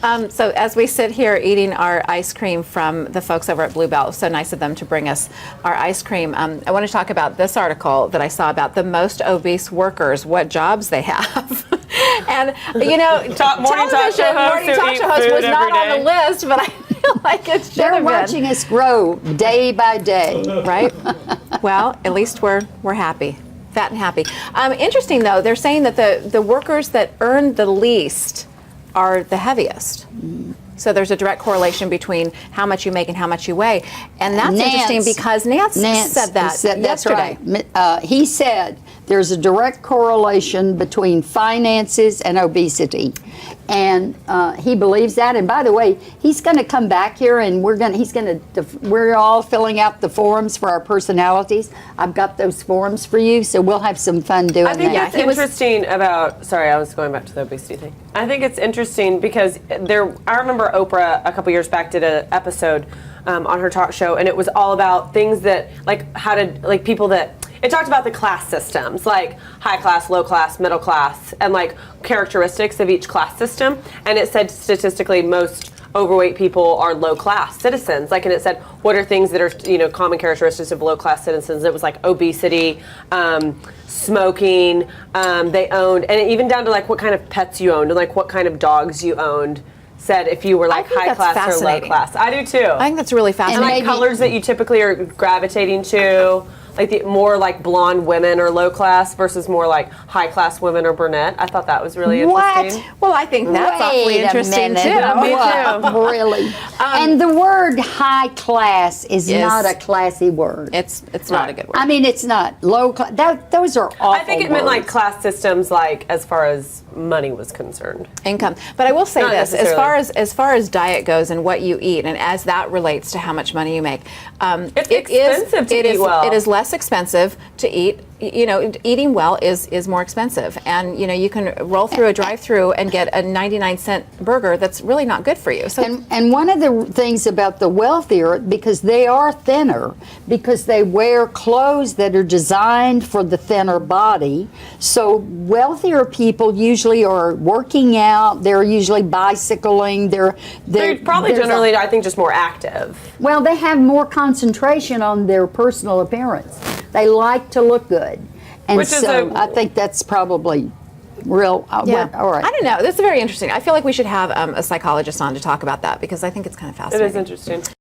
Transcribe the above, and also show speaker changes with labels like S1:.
S1: So as we sit here eating our ice cream from the folks over at Blue Bell, it was so nice of them to bring us our ice cream. I want to talk about this article that I saw about the most obese workers, what jobs they have. And, you know,
S2: Morning talk show
S1: host was not on the list, but I feel like it should have been.
S3: They're watching us grow day by day.
S1: Right? Well, at least we're happy. Fat and happy. Interesting, though, they're saying that the workers that earn the least are the heaviest. So there's a direct correlation between how much you make and how much you weigh. And that's interesting because Nance said that yesterday.
S3: That's right. He said there's a direct correlation between finances and obesity. And he believes that. And by the way, he's going to come back here, and we're all filling out the forms for our personalities. I've got those forms for you, so we'll have some fun doing that.
S2: I think it's interesting about. Sorry, I was going back to the obesity thing. I think it's interesting because I remember Oprah a couple years back did an episode on her talk show, and it was all about things that people that. It talked about the class systems, like high class, low class, middle class, and like characteristics of each class system. And it said statistically most overweight people are low class citizens. And it said what are things that are common characteristics of low class citizens. It was like obesity, smoking. They owned, and even down to like what kind of pets you owned and like what kind of dogs you owned. Said if you were like high class or low class. I do too.
S1: I think that's really fascinating.
S2: And like colors that you typically are gravitating to. Like the more like blonde women or low class versus more like high class women or brunette. I thought that was really interesting.
S1: Well, I think that's awfully interesting too.
S2: Me too.
S3: Really. And the word high class is not a classy word.
S1: It's not a good word.
S3: I mean, it's not low class. Those are awful
S2: I think it meant like class systems, like as far as money was concerned.
S1: Income. But I will say
S2: Not
S1: this,
S2: necessarily.
S1: as far as diet goes and what you eat, and as that relates to how much money you make,
S2: it's expensive to eat well.
S1: It is less expensive to eat. Eating well is more expensive, and you can roll through a drive-through and get a 99-cent burger that's really not good for you. So
S3: and one of the things about the wealthier, because they are thinner, because they wear clothes that are designed for the thinner body. So wealthier people usually are working out. They're usually bicycling. They're
S2: probably generally, I think, just more active.
S3: Well, they have more concentration on their personal appearance. They like to look good. And I think that's probably real. All right.
S1: I don't know. This is very interesting. I feel like we should have a psychologist on to talk about that because I think it's kind of fascinating.
S2: It is interesting.